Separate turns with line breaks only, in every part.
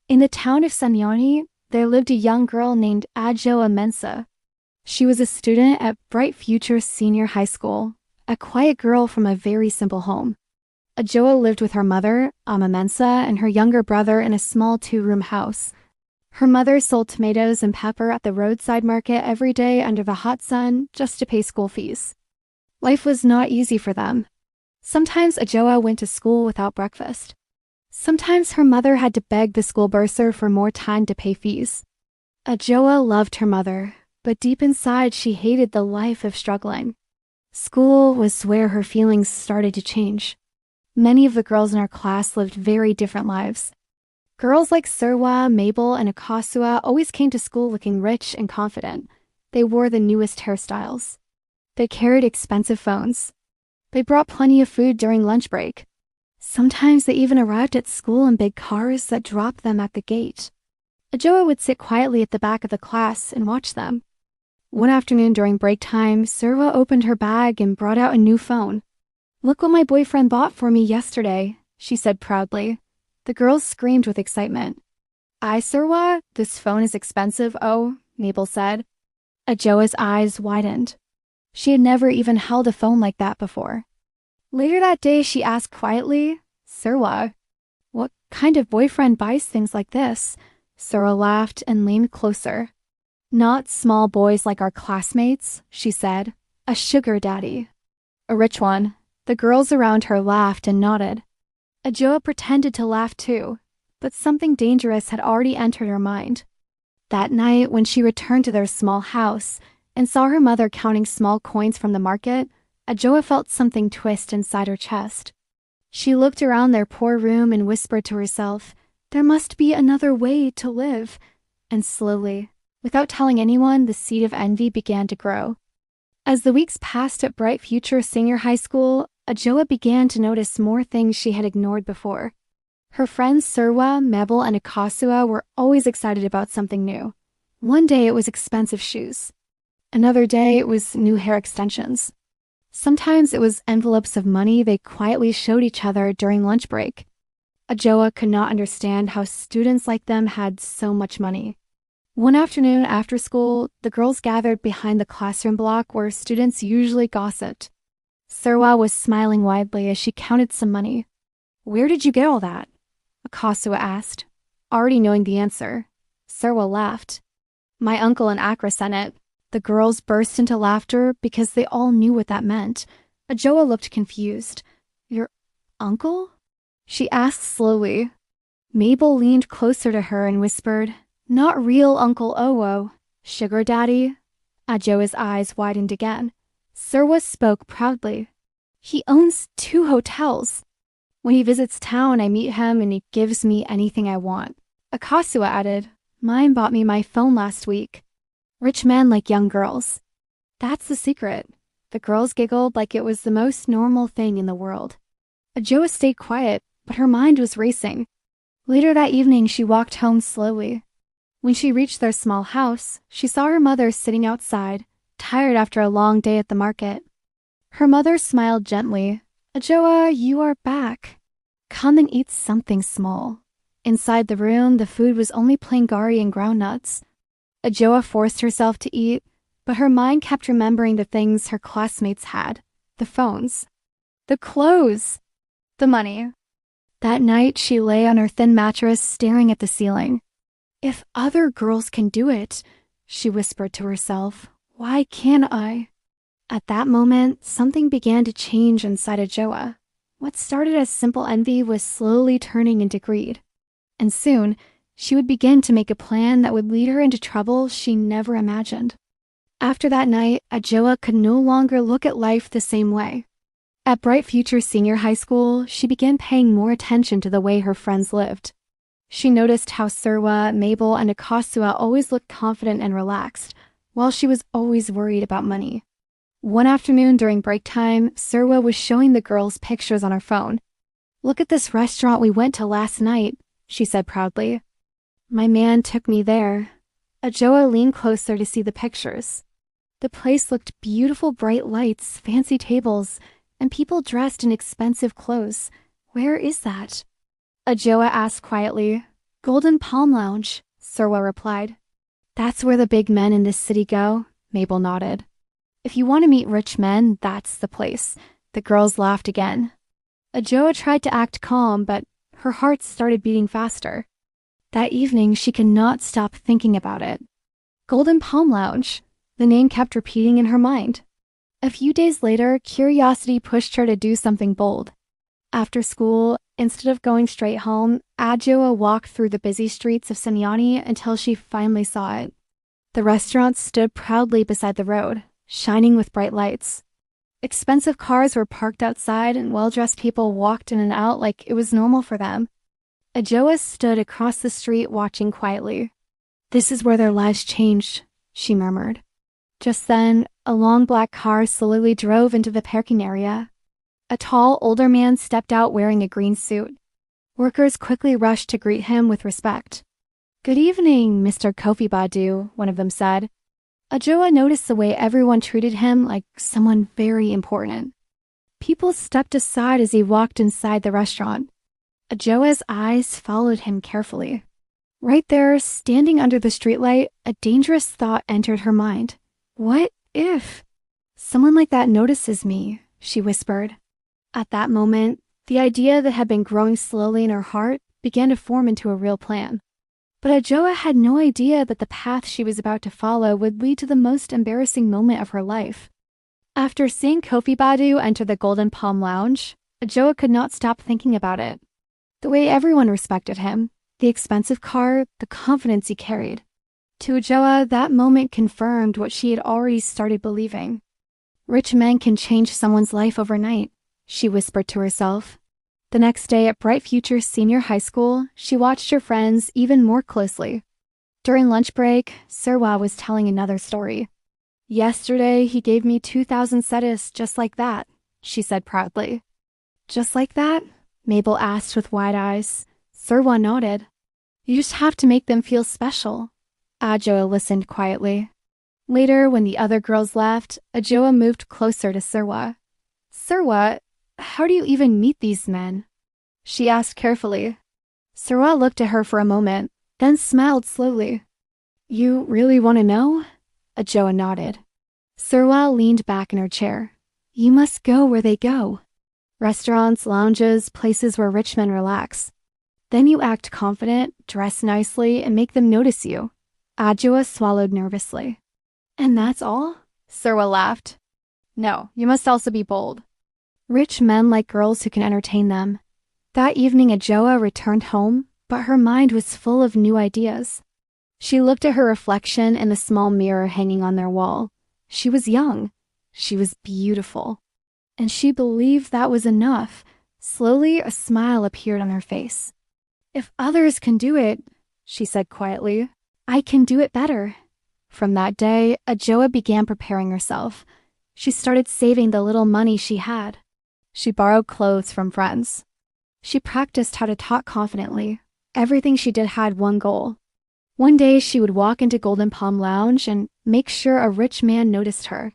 In the town of Sunyani, there lived a young girl named Adjoa Mensah. She was a student at Bright Future Senior High School, a quiet girl from a very simple home. Adjoa lived with her mother, Mensah, and her younger brother in a small 2-room house. Her mother sold tomatoes and pepper at the roadside market every day under the hot sun just to pay school fees. Life was not easy for them. Sometimes Adjoa went to school without breakfast. Sometimes her mother had to beg the school bursar for more time to pay fees. Adjoa loved her mother, but deep inside she hated the life of struggling. School was where her feelings started to change. Many of the girls in our class lived very different lives. Girls like Serwaa, Mabel, and Akosua always came to school looking rich and confident. They wore the newest hairstyles. They carried expensive phones. They brought plenty of food during lunch break. Sometimes they even arrived at school in big cars that dropped them at the gate. Adjoa would sit quietly at the back of the class and watch them. One afternoon during break time, Serwaa opened her bag and brought out a new phone. "Look what my boyfriend bought for me yesterday," she said proudly. The girls screamed with excitement. Serwaa, this phone is expensive, oh," Mabel said. Adjoa's eyes widened. She had never even held a phone like that before. Later that day, she asked quietly, "Serwaa, what kind of boyfriend buys things like this?" Serwaa laughed and leaned closer. "Not small boys like our classmates," she said. "A sugar daddy." "A rich one." The girls around her laughed and nodded. Adjoa pretended to laugh too, but something dangerous had already entered her mind. That night, when she returned to their small house and saw her mother counting small coins from the market, Adjoa felt something twist inside her chest. She looked around their poor room and whispered to herself, "There must be another way to live." And slowly, without telling anyone, the seed of envy began to grow. As the weeks passed at Bright Future Senior High School, Adjoa began to notice more things she had ignored before. Her friends Serwaa, Mabel, and Akosua were always excited about something new. One day it was expensive shoes. Another day it was new hair extensions. Sometimes it was envelopes of money they quietly showed each other during lunch break. Adjoa could not understand how students like them had so much money. One afternoon after school, the girls gathered behind the classroom block where students usually gossiped. Serwaa was smiling widely as she counted some money. "Where did you get all that?" Akosua asked, already knowing the answer. Serwaa laughed. "My uncle in Accra sent it." The girls burst into laughter because they all knew what that meant. Adjoa looked confused. "Your uncle?" she asked slowly. Mabel leaned closer to her and whispered, "Not real Uncle Owo. Sugar Daddy?" Adjoa's eyes widened again. Serwaa spoke proudly. "He owns 2 hotels. When he visits town, I meet him and he gives me anything I want." Akosua added, "Mine bought me my phone last week." Rich men like young girls. That's the secret. The girls giggled like it was the most normal thing in the world. Adjoa stayed quiet, but her mind was racing. Later that evening, she walked home slowly. When she reached their small house, she saw her mother sitting outside, tired after a long day at the market. Her mother smiled gently. "Adjoa, you are back. Come and eat something small." Inside the room, the food was only plain gari and groundnuts. Adjoa forced herself to eat, but her mind kept remembering the things her classmates had. The phones. The clothes. The money. That night, she lay on her thin mattress staring at the ceiling. "If other girls can do it," she whispered to herself, "why can't I?" At that moment, something began to change inside Adjoa. What started as simple envy was slowly turning into greed. And soon, she would begin to make a plan that would lead her into trouble she never imagined. After that night, Adjoa could no longer look at life the same way. At Bright Future Senior High School, she began paying more attention to the way her friends lived. She noticed how Serwaa, Mabel, and Akosua always looked confident and relaxed, while she was always worried about money. One afternoon during break time, Serwaa was showing the girls pictures on her phone. "Look at this restaurant we went to last night," she said proudly. "My man took me there." Adjoa leaned closer to see the pictures. The place looked beautiful, bright lights, fancy tables, and people dressed in expensive clothes. "Where is that?" Adjoa asked quietly. Golden Palm Lounge, Serwaa replied. That's where the big men in this city go, Mabel nodded. If you want to meet rich men, that's the place. The girls laughed again. Adjoa tried to act calm, but her heart started beating faster. That evening, she could not stop thinking about it. Golden Palm Lounge. The name kept repeating in her mind. A few days later, curiosity pushed her to do something bold. After school, instead of going straight home, Adjoa walked through the busy streets of Sunyani until she finally saw it. The restaurant stood proudly beside the road, shining with bright lights. Expensive cars were parked outside and well-dressed people walked in and out like it was normal for them. Adjoa stood across the street watching quietly. This is where their lives changed, she murmured. Just then, a long black car slowly drove into the parking area. A tall, older man stepped out wearing a green suit. Workers quickly rushed to greet him with respect. Good evening, Mr. Kofi Badu, one of them said. Adjoa noticed the way everyone treated him like someone very important. People stepped aside as he walked inside the restaurant. Adjoa's eyes followed him carefully. Right there, standing under the streetlight, a dangerous thought entered her mind. What if someone like that notices me? She whispered. At that moment, the idea that had been growing slowly in her heart began to form into a real plan. But Adjoa had no idea that the path she was about to follow would lead to the most embarrassing moment of her life. After seeing Kofi Badu enter the Golden Palm Lounge, Adjoa could not stop thinking about it. The way everyone respected him, the expensive car, the confidence he carried. To Adjoa, that moment confirmed what she had already started believing. Rich men can change someone's life overnight, she whispered to herself. The next day at Bright Future Senior High School, she watched her friends even more closely. During lunch break, Serwaa was telling another story. Yesterday, he gave me 2,000 cedis just like that, she said proudly. Just like that? Mabel asked with wide eyes. Serwaa nodded. You just have to make them feel special. Adjoa listened quietly. Later, when the other girls left, Adjoa moved closer to Serwaa. Serwaa, how do you even meet these men? She asked carefully. Serwaa looked at her for a moment, then smiled slowly. You really want to know? Adjoa nodded. Serwaa leaned back in her chair. You must go where they go. Restaurants, lounges, places where rich men relax. Then you act confident, dress nicely, and make them notice you. Adjoa swallowed nervously. And that's all? Serwaa laughed. No, you must also be bold. Rich men like girls who can entertain them. That evening, Adjoa returned home, but her mind was full of new ideas. She looked at her reflection in the small mirror hanging on their wall. She was young. She was beautiful. And she believed that was enough. Slowly, a smile appeared on her face. If others can do it, she said quietly, I can do it better. From that day, Adjoa began preparing herself. She started saving the little money she had. She borrowed clothes from friends. She practiced how to talk confidently. Everything she did had one goal. One day, she would walk into Golden Palm Lounge and make sure a rich man noticed her.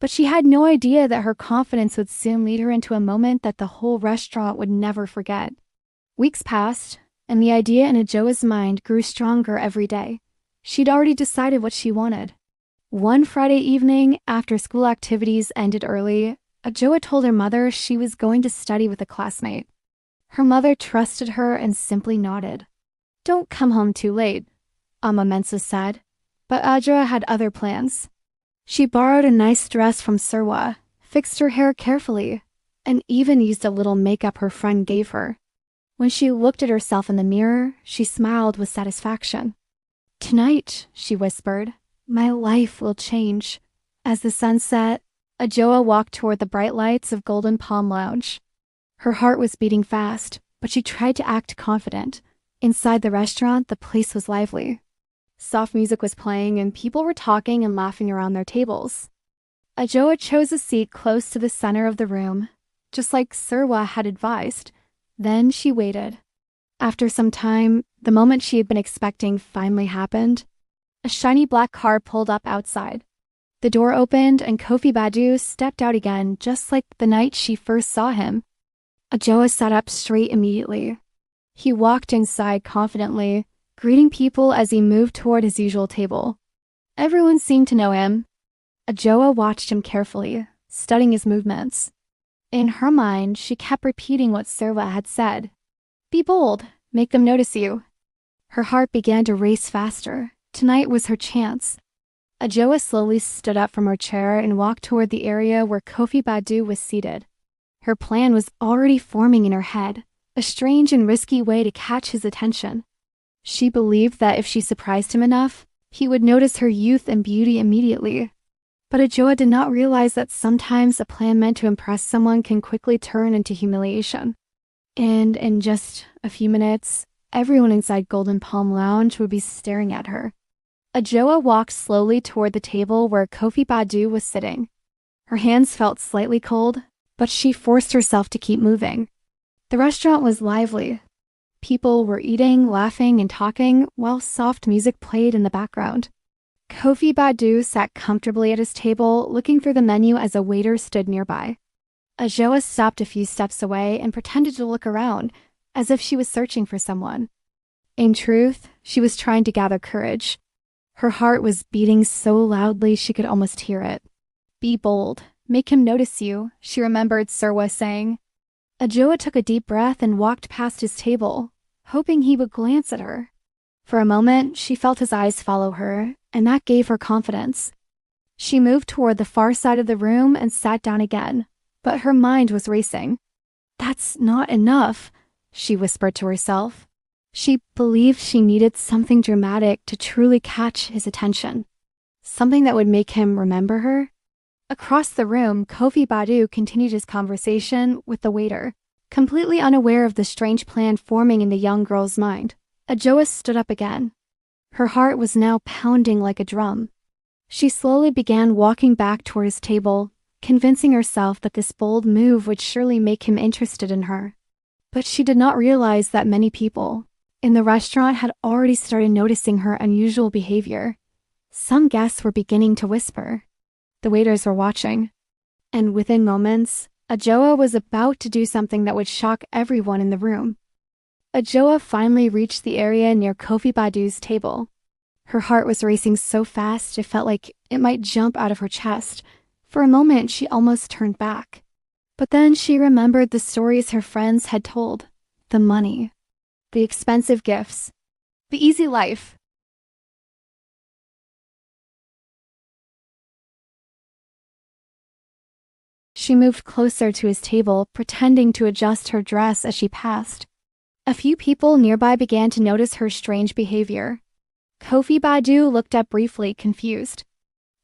But she had no idea that her confidence would soon lead her into a moment that the whole restaurant would never forget. Weeks passed, and the idea in Adjoa's mind grew stronger every day. She'd already decided what she wanted. One Friday evening, after school activities ended early, Adjoa told her mother she was going to study with a classmate. Her mother trusted her and simply nodded. Don't come home too late, Adjoa Mensah said. But Adjoa had other plans. She borrowed a nice dress from Serwaa, fixed her hair carefully, and even used a little makeup her friend gave her. When she looked at herself in the mirror, she smiled with satisfaction. Tonight, she whispered, my life will change. As the sun set, Adjoa walked toward the bright lights of Golden Palm Lounge. Her heart was beating fast, but she tried to act confident. Inside the restaurant, the place was lively. Soft music was playing and people were talking and laughing around their tables. Adjoa chose a seat close to the center of the room, just like Serwaa had advised. Then she waited. After some time, the moment she had been expecting finally happened. A shiny black car pulled up outside. The door opened and Kofi Badu stepped out again, just like the night she first saw him. Adjoa sat up straight immediately. He walked inside confidently, greeting people as he moved toward his usual table. Everyone seemed to know him. Adjoa watched him carefully, studying his movements. In her mind, she kept repeating what Serwaa had said. Be bold, make them notice you. Her heart began to race faster. Tonight was her chance. Adjoa slowly stood up from her chair and walked toward the area where Kofi Badu was seated. Her plan was already forming in her head, a strange and risky way to catch his attention. She believed that if she surprised him enough, he would notice her youth and beauty immediately. But Adjoa did not realize that sometimes a plan meant to impress someone can quickly turn into humiliation. And in just a few minutes, everyone inside Golden Palm Lounge would be staring at her. Adjoa walked slowly toward the table where Kofi Badu was sitting. Her hands felt slightly cold, but she forced herself to keep moving. The restaurant was lively. People were eating, laughing, and talking while soft music played in the background. Kofi Badu sat comfortably at his table, looking through the menu as a waiter stood nearby. Adjoa stopped a few steps away and pretended to look around, as if she was searching for someone. In truth, she was trying to gather courage. Her heart was beating so loudly she could almost hear it. Be bold. Make him notice you, she remembered Serwaa saying. Adjoa took a deep breath and walked past his table, hoping he would glance at her. For a moment, she felt his eyes follow her, and that gave her confidence. She moved toward the far side of the room and sat down again, but her mind was racing. That's not enough, she whispered to herself. She believed she needed something dramatic to truly catch his attention. Something that would make him remember her. Across the room, Kofi Badu continued his conversation with the waiter, completely unaware of the strange plan forming in the young girl's mind. Adjoa stood up again. Her heart was now pounding like a drum. She slowly began walking back toward his table, convincing herself that this bold move would surely make him interested in her. But she did not realize that many people in the restaurant had already started noticing her unusual behavior. Some guests were beginning to whisper. The waiters were watching. And within moments, Adjoa was about to do something that would shock everyone in the room. Adjoa finally reached the area near Kofi Badu's table. Her heart was racing so fast it felt like it might jump out of her chest. For a moment, she almost turned back. But then she remembered the stories her friends had told. The money. The expensive gifts. The easy life. She moved closer to his table, pretending to adjust her dress as she passed. A few people nearby began to notice her strange behavior. Kofi Badu looked up briefly, confused.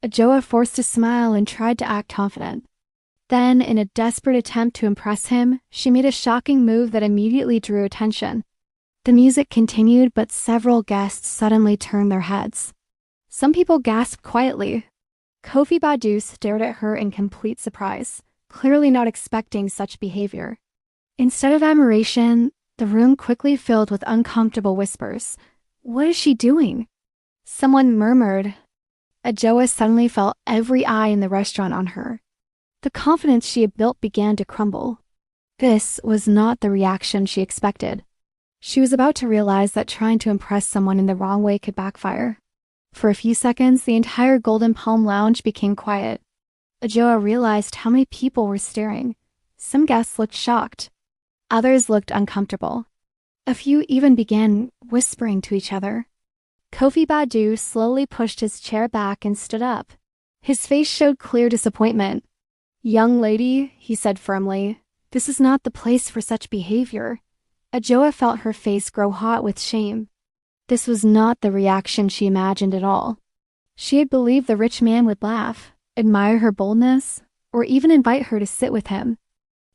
Adjoa forced a smile and tried to act confident. Then, in a desperate attempt to impress him, she made a shocking move that immediately drew attention. The music continued, but several guests suddenly turned their heads. Some people gasped quietly. Kofi Badu stared at her in complete surprise, clearly not expecting such behavior. Instead of admiration, the room quickly filled with uncomfortable whispers. What is she doing? Someone murmured. Adjoa suddenly felt every eye in the restaurant on her. The confidence she had built began to crumble. This was not the reaction she expected. She was about to realize that trying to impress someone in the wrong way could backfire. For a few seconds, the entire Golden Palm Lounge became quiet. Adjoa realized how many people were staring. Some guests looked shocked. Others looked uncomfortable. A few even began whispering to each other. Kofi Badu slowly pushed his chair back and stood up. His face showed clear disappointment. Young lady, he said firmly, this is not the place for such behavior. Adjoa felt her face grow hot with shame. This was not the reaction she imagined at all. She had believed the rich man would laugh, admire her boldness, or even invite her to sit with him.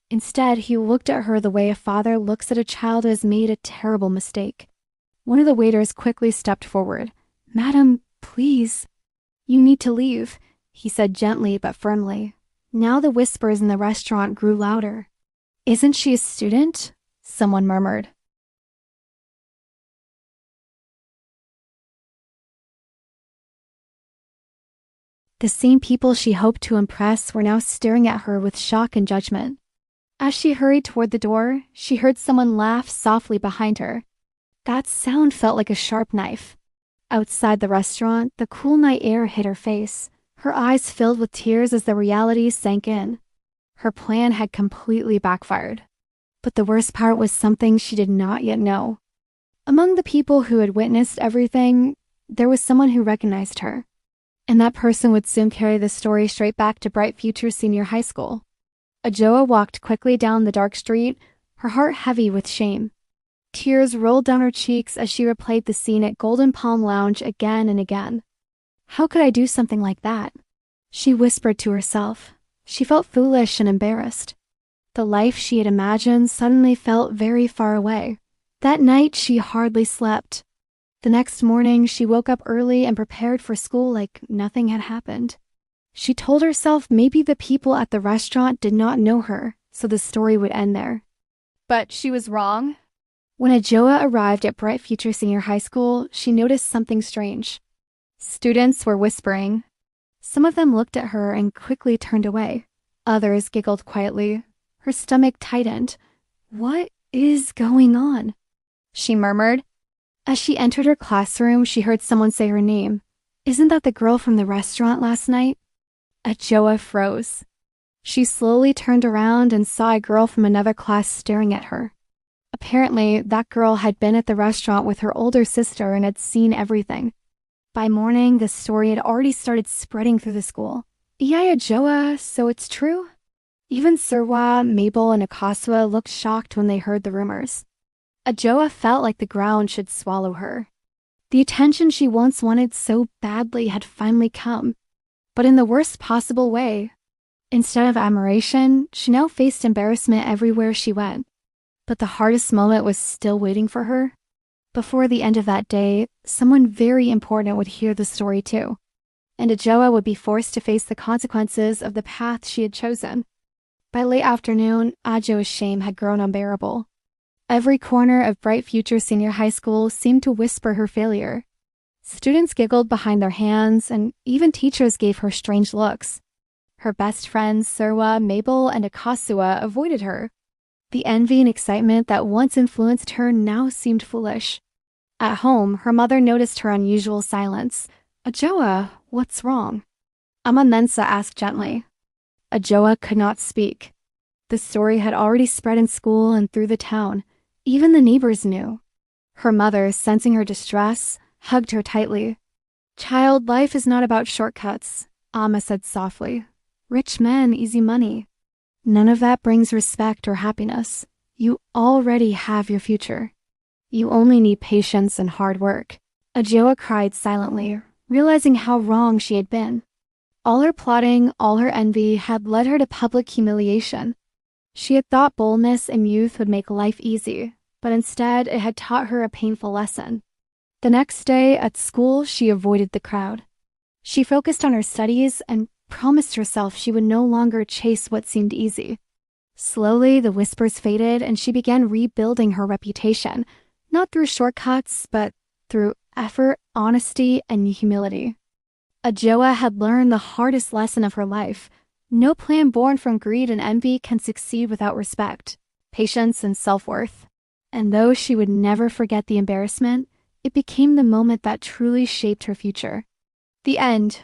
Instead, he looked at her the way a father looks at a child who has made a terrible mistake. One of the waiters quickly stepped forward. Madam, please. You need to leave, he said gently but firmly. Now the whispers in the restaurant grew louder. Isn't she a student? Someone murmured. The same people she hoped to impress were now staring at her with shock and judgment. As she hurried toward the door, she heard someone laugh softly behind her. That sound felt like a sharp knife. Outside the restaurant, the cool night air hit her face. Her eyes filled with tears as the reality sank in. Her plan had completely backfired. But the worst part was something she did not yet know. Among the people who had witnessed everything, there was someone who recognized her. And that person would soon carry the story straight back to Bright Future Senior High School. Adjoa walked quickly down the dark street, her heart heavy with shame. Tears rolled down her cheeks as she replayed the scene at Golden Palm Lounge again and again. How could I do something like that? She whispered to herself. She felt foolish and embarrassed. The life she had imagined suddenly felt very far away. That night, she hardly slept. The next morning, she woke up early and prepared for school like nothing had happened. She told herself maybe the people at the restaurant did not know her, so the story would end there. But she was wrong. When Adjoa arrived at Bright Future Senior High School, she noticed something strange. Students were whispering. Some of them looked at her and quickly turned away. Others giggled quietly. Her stomach tightened. What is going on? She murmured. As she entered her classroom, she heard someone say her name. Isn't that the girl from the restaurant last night? Adjoa froze. She slowly turned around and saw a girl from another class staring at her. Apparently, that girl had been at the restaurant with her older sister and had seen everything. By morning, the story had already started spreading through the school. Yeah, Adjoa, so it's true? Even Serwaa, Mabel, and Akosua looked shocked when they heard the rumors. Adjoa felt like the ground should swallow her. The attention she once wanted so badly had finally come, but in the worst possible way. Instead of admiration, she now faced embarrassment everywhere she went. But the hardest moment was still waiting for her. Before the end of that day, someone very important would hear the story too, and Adjoa would be forced to face the consequences of the path she had chosen. By late afternoon, Adjoa's shame had grown unbearable. Every corner of Bright Future Senior High School seemed to whisper her failure. Students giggled behind their hands, and even teachers gave her strange looks. Her best friends, Serwaa, Mabel, and Akosua, avoided her. The envy and excitement that once influenced her now seemed foolish. At home, her mother noticed her unusual silence. Adjoa, what's wrong? Adjoa Mensah asked gently. Adjoa could not speak. The story had already spread in school and through the town. Even the neighbors knew. Her mother, sensing her distress, hugged her tightly. Child, life is not about shortcuts, Amma said softly. Rich men, easy money. None of that brings respect or happiness. You already have your future. You only need patience and hard work. Adjoa cried silently, realizing how wrong she had been. All her plotting, all her envy had led her to public humiliation. She had thought boldness in youth would make life easy, but instead it had taught her a painful lesson. The next day at school, she avoided the crowd. She focused on her studies and promised herself she would no longer chase what seemed easy. Slowly, the whispers faded and she began rebuilding her reputation, not through shortcuts, but through effort, honesty, and humility. Adjoa had learned the hardest lesson of her life. No plan born from greed and envy can succeed without respect, patience, and self-worth. And though she would never forget the embarrassment, it became the moment that truly shaped her future. The end.